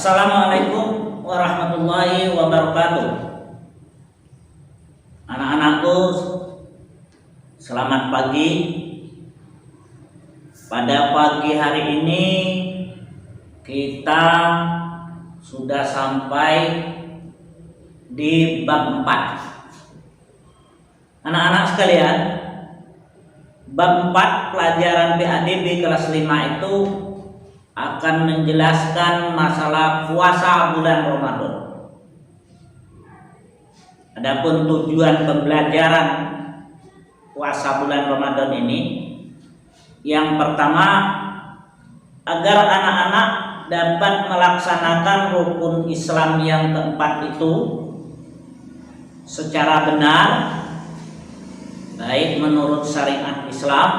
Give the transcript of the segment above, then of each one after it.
Assalamualaikum warahmatullahi wabarakatuh. Anak-anakku, selamat pagi. Pada pagi hari ini kita sudah sampai di bab 4. Anak-anak sekalian, bab 4 pelajaran PADB kelas 5 itu akan menjelaskan masalah puasa bulan Ramadan. Adapun tujuan pembelajaran puasa bulan Ramadan ini, yang pertama, agar anak-anak dapat melaksanakan rukun Islam yang keempat itu secara benar, baik menurut syariat Islam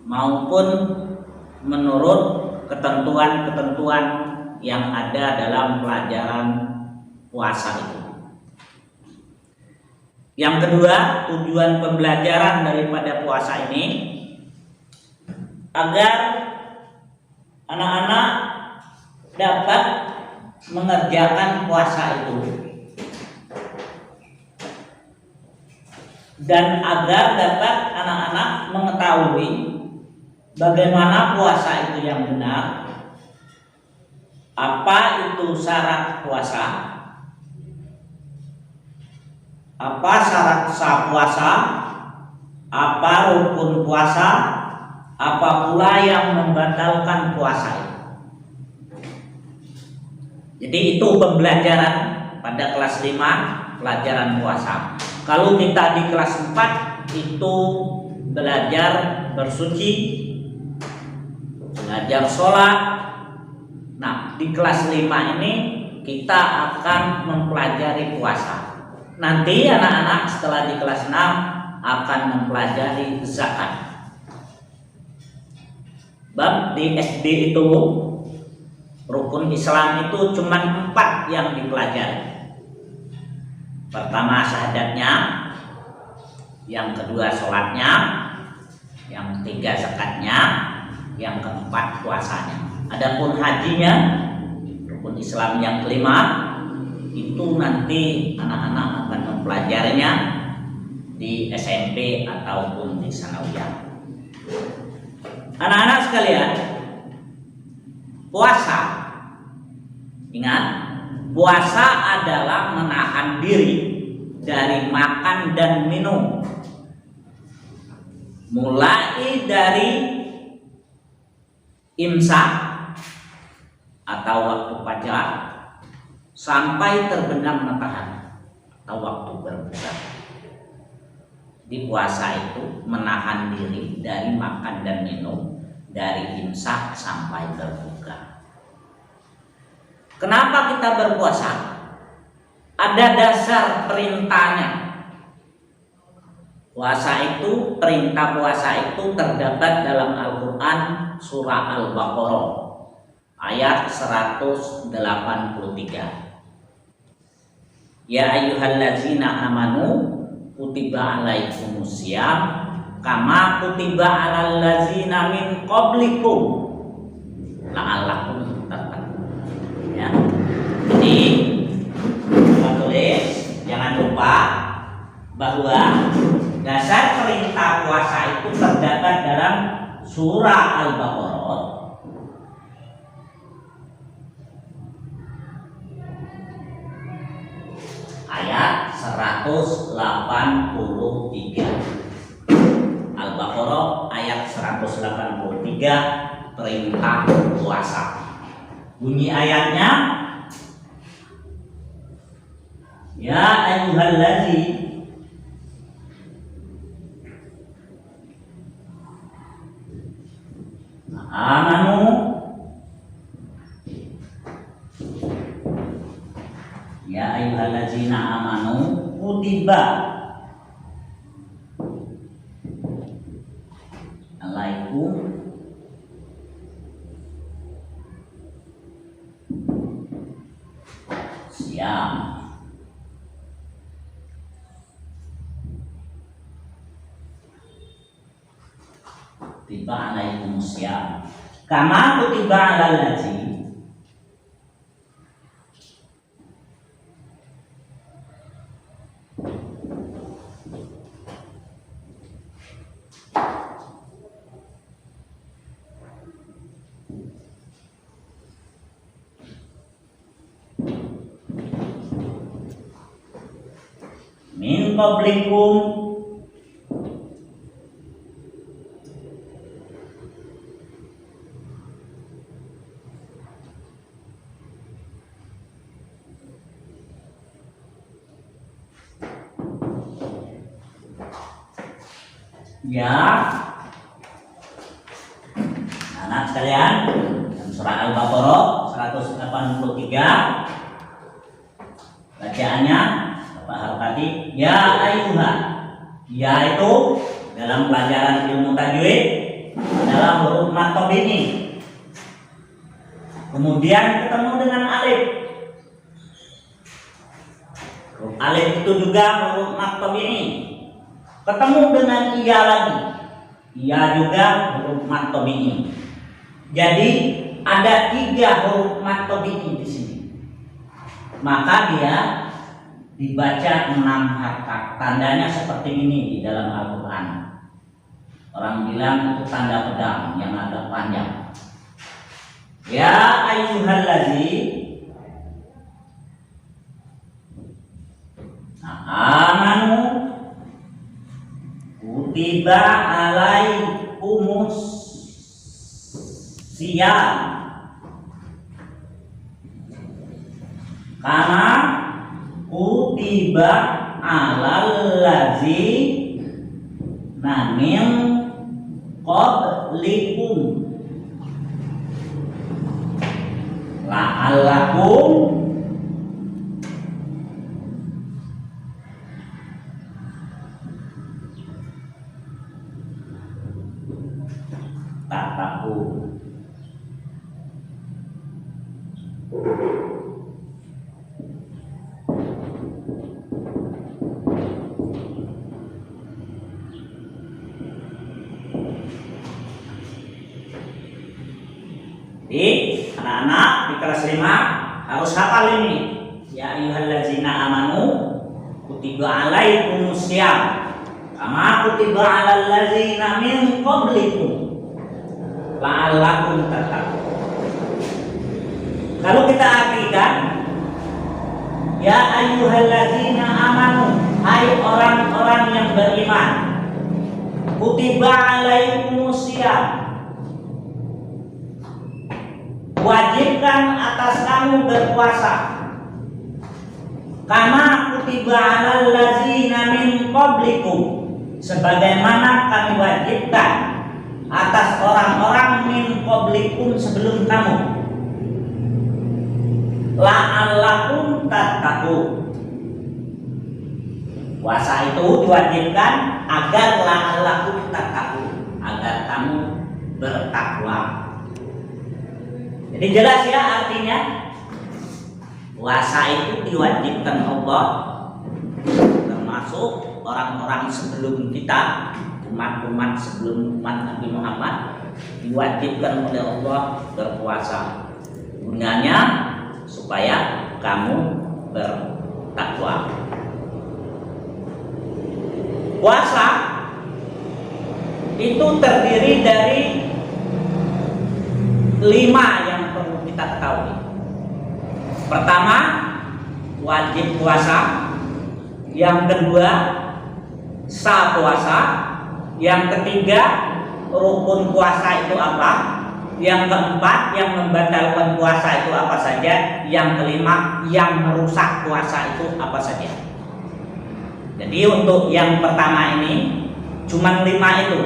maupun menurut ketentuan-ketentuan yang ada dalam pelajaran puasa itu. Yang kedua, tujuan pembelajaran daripada puasa ini agar anak-anak dapat mengerjakan puasa itu dan agar dapat anak-anak mengetahui bagaimana puasa itu yang benar, apa itu syarat puasa, apa syarat sah puasa, apa rukun puasa, apa pula yang membatalkan puasa itu. Jadi itu pembelajaran pada kelas 5 pelajaran puasa. Kalau kita di kelas 4 itu belajar bersuci, belajar sholat. Nah, di kelas 5 ini kita akan mempelajari puasa. Nanti anak-anak setelah di kelas 6 akan mempelajari zakat. Bab di SD itu rukun Islam itu cuma 4 yang dipelajari. Pertama syahadatnya, yang kedua sholatnya, yang ketiga zakatnya, yang keempat puasanya. Adapun hajinya, rukun Islam yang kelima, itu nanti anak-anak akan mempelajarinya di SMP ataupun di sanawiyah. Anak-anak sekalian, puasa, ingat, puasa adalah menahan diri dari makan dan minum, mulai dari imsak atau waktu fajar sampai terbenam matahari atau waktu berbuka. Di puasa itu menahan diri dari makan dan minum dari imsak sampai berbuka. Kenapa kita berpuasa? Ada dasar perintahnya. Puasa itu, perintah puasa itu terdapat dalam Al-Quran surah Al-Baqarah ayat 183. Ya ayyuhallazina amanu kutiba alaikumusiyam kama kutiba alal ladzina min qablikum la'allakum tattaqun. Ya. Jadi kita tulis, jangan lupa bahwa dasar perintah puasa itu terdapat dalam surah Al-Baqarah ayat 183. Al-Baqarah ayat 183, perintah puasa. Bunyi ayatnya, ya ayyuhallazina amanu ya ayyuhallazina amanu kutiba alaikum siyam. Kutiba alaikum siyam kama kutiba alal ladzina min qablikum ya. Anak sekalian, dalam surah Al-Baqarah 183 bacaannya Bapak Harokati, ya ayuha. Ya itu dalam pelajaran ilmu tajwid adalah huruf matob ini. Kemudian ketemu dengan alif. Huruf alif itu juga huruf matob ini. Ketemu dengan iya lagi. Iya juga huruf matob ini. Jadi ada 3 huruf matob ini di sini. Maka dia dibaca 6 harakat. Tandanya seperti ini di dalam Al-Quran. Orang bilang itu tanda pedang yang agak panjang. Ya ayyuhallazi amanu kutiba alaikumus siyam kama kutiba alal ladzina min qablikum la'allakum tattaqun. Jadi anak-anak di kelas 5 harus hafal ini. Ya ayyuhallazina amanu kutiba alaikumus syiyam kama kutiba alal ladzina min qablikum la'allakum tattaqun. Kalau kita artikan ya ayyuhallazina amanu, hai orang-orang yang beriman, kutiba alaikumus syiyam, wajibkan atas kamu berpuasa kama kutiba alal ladzina min qablikum, sebagaimana kami wajibkan atas orang-orang min qablikum sebelum kamu, la'allakum tattaqun. Puasa itu diwajibkan agar la'allakum tattaqun, agar kamu bertakwa. Jadi jelas ya artinya, puasa itu diwajibkan Allah, termasuk orang-orang sebelum kita, umat-umat sebelum umat Nabi Muhammad, diwajibkan oleh Allah berpuasa. Gunanya supaya kamu bertakwa. Puasa itu terdiri dari 5 yang perlu kita ketahui. Pertama, wajib puasa. Yang kedua, sah puasa. Yang ketiga, rukun puasa itu apa? Yang keempat, yang membatalkan puasa itu apa saja? Yang kelima, yang merusak puasa itu apa saja? Jadi untuk yang pertama ini cuma 5 itu.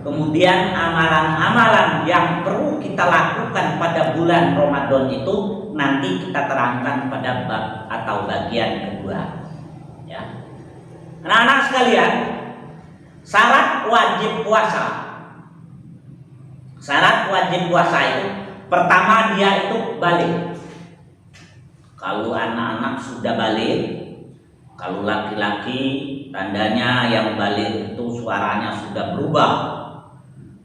Kemudian amalan-amalan yang perlu kita lakukan pada bulan Ramadan itu nanti kita terangkan pada bab atau bagian kedua. Ya. Anak-anak sekalian, syarat wajib puasa. Syarat wajib puasa itu pertama dia itu balik. Kalau anak-anak sudah balik, kalau laki-laki tandanya yang balik itu suaranya sudah berubah.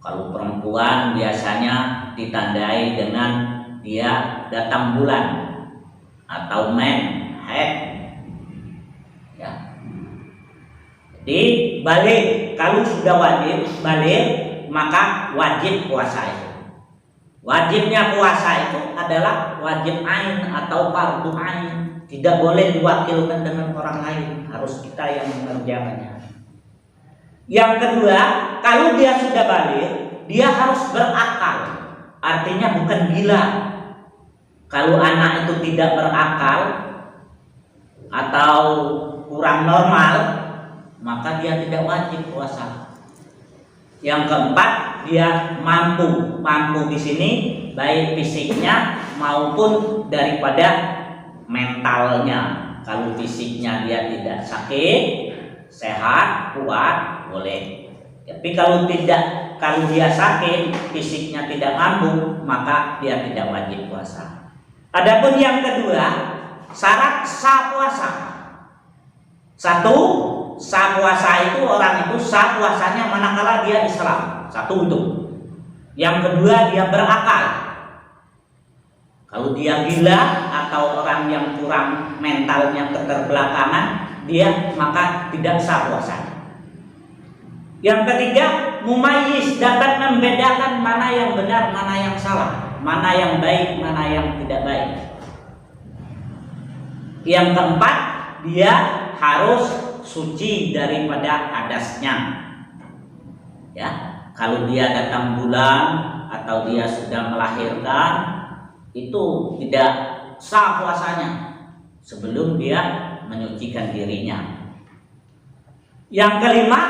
Kalau perempuan biasanya ditandai dengan dia datang bulan atau haid. Ya. Jadi balik, kalau sudah wajib balik maka wajib puasa itu. Wajibnya puasa itu adalah wajib ain atau fardu ain. tidak boleh diwakilkan dengan orang lain, harus kita yang mengerjakannya. Yang kedua, kalau dia sudah balik, dia harus berakal, artinya bukan gila. Kalau anak itu tidak berakal atau kurang normal, maka dia tidak wajib puasa. Yang keempat, dia mampu di sini baik fisiknya maupun daripada mentalnya. Kalau fisiknya dia tidak sakit, sehat, kuat, boleh. Tapi kalau dia sakit, fisiknya tidak mampu, maka dia tidak wajib puasa. Adapun yang kedua, syarat sah puasa. Satu, sah puasa itu orang itu sah puasanya manakala dia Islam. Satu itu. Yang kedua, dia berakal. Kalau dia gila atau orang yang kurang mentalnya keterbelakangan, dia maka tidak sah puasanya. Yang ketiga, mumayyiz, dapat membedakan mana yang benar, mana yang salah, mana yang baik, mana yang tidak baik. Yang keempat, dia harus suci daripada hadasnya. Ya, kalau dia datang bulan atau dia sudah melahirkan, itu tidak sah puasanya sebelum dia menyucikan dirinya. Yang kelima,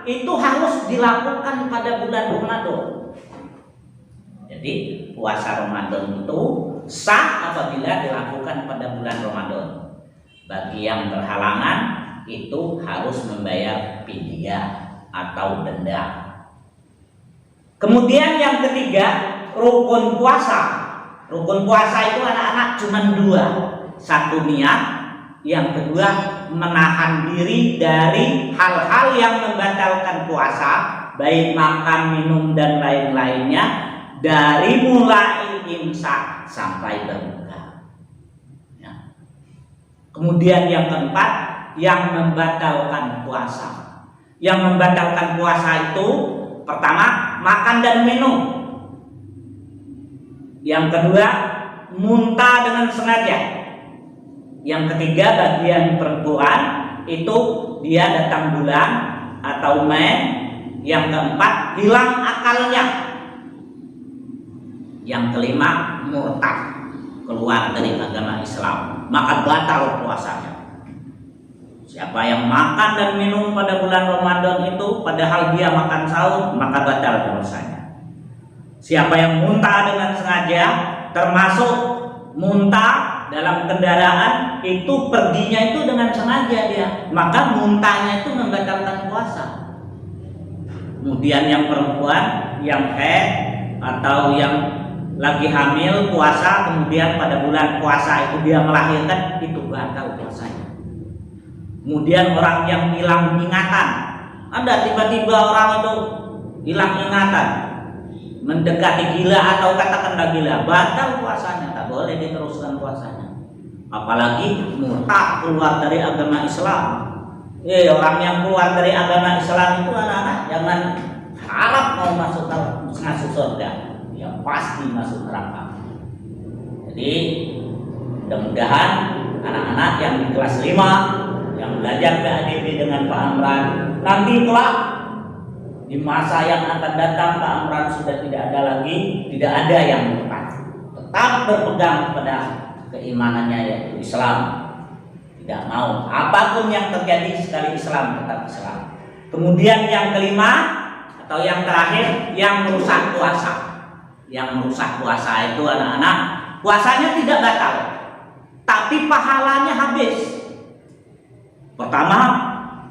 itu harus dilakukan pada bulan Ramadan. Jadi puasa Ramadan itu sah apabila dilakukan pada bulan Ramadan. Bagi yang berhalangan itu harus membayar fidyah atau denda. Kemudian yang ketiga, rukun puasa. Rukun puasa itu anak-anak cuma dua. Satu niat, yang kedua menahan diri dari hal-hal yang membatalkan puasa, baik makan, minum dan lain-lainnya, dari mulai imsak sampai berbuka. Ya. Kemudian yang keempat, yang membatalkan puasa. Yang membatalkan puasa itu pertama, makan dan minum. Yang kedua, muntah dengan sengaja. Yang ketiga, bagian perempuan itu dia datang bulan atau men. Yang keempat, hilang akalnya. Yang kelima, murtad, keluar dari agama Islam, maka batal puasanya. Siapa yang makan dan minum pada bulan Ramadan itu padahal dia makan sahur, maka batal puasanya. Siapa yang muntah dengan sengaja, termasuk muntah dalam kendaraan, itu perginya itu dengan sengaja dia, maka muntahnya itu membatalkan puasa. Kemudian yang perempuan yang haid atau yang lagi hamil puasa, kemudian pada bulan puasa itu dia melahirkan, itu batal puasanya. Kemudian orang yang hilang ingatan, ada tiba-tiba orang itu hilang ingatan, mendekati gila atau katakanlah gila, batal puasanya, tak boleh diteruskan puasanya. Apalagi murtad, keluar dari agama Islam. Orang yang keluar dari agama Islam itu anak-anak jangan harap mau masuk surga, yang pasti masuk neraka. Jadi mudah-mudahan anak-anak yang di kelas 5 yang belajar PADB dengan Pak Amran, nanti kelak di masa yang akan datang Pak Amran sudah tidak ada lagi, tidak ada yang murtad, tetap berpegang pada keimanannya yaitu Islam, tidak mau apapun yang terjadi sekali Islam tetap Islam. Kemudian yang kelima atau yang terakhir, yang merusak puasa. Yang merusak puasa itu anak-anak, puasanya tidak batal, tapi pahalanya habis. Pertama,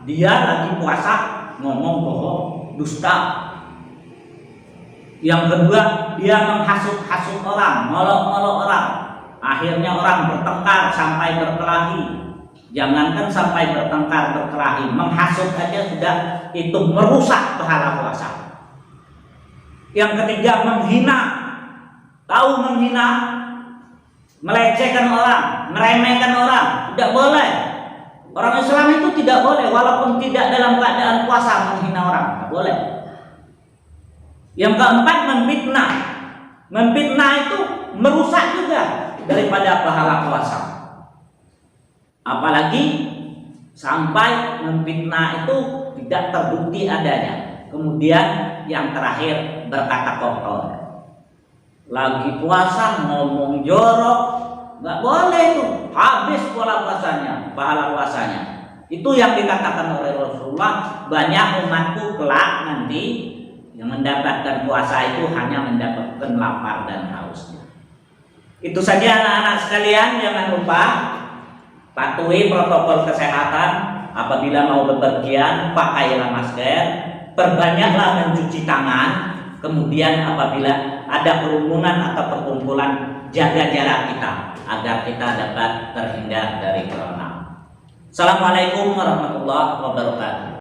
dia lagi puasa ngomong bohong, dusta. Yang kedua, dia menghasut-hasut orang, ngolok-ngolok orang. Akhirnya orang bertengkar sampai berkelahi. Jangankan sampai bertengkar berkelahi, menghasut aja sudah itu merusak pahala puasa. Yang ketiga, menghina. Tahu menghina? Melecehkan orang, meremehkan orang, tidak boleh. Orang Islam itu tidak boleh, walaupun tidak dalam keadaan puasa menghina orang, tidak boleh. Yang keempat, memfitnah. Memfitnah itu merusak juga daripada pahala puasa. Apalagi sampai memfitnah itu tidak terbukti adanya. Kemudian yang terakhir berkata kotor. Lagi puasa ngomong jorok, nggak boleh tuh, habis pahala puasanya. Itu yang dikatakan oleh Rasulullah, banyak umatku kelak nanti yang mendapatkan puasa itu hanya mendapatkan lapar dan hausnya. Itu saja anak-anak sekalian, jangan lupa patuhi protokol kesehatan. Apabila mau bepergian, pakailah masker, perbanyaklah mencuci tangan. Kemudian apabila ada kerumunan atau perkumpulan, jaga jarak kita agar kita dapat terhindar dari corona. Assalamualaikum warahmatullahi wabarakatuh.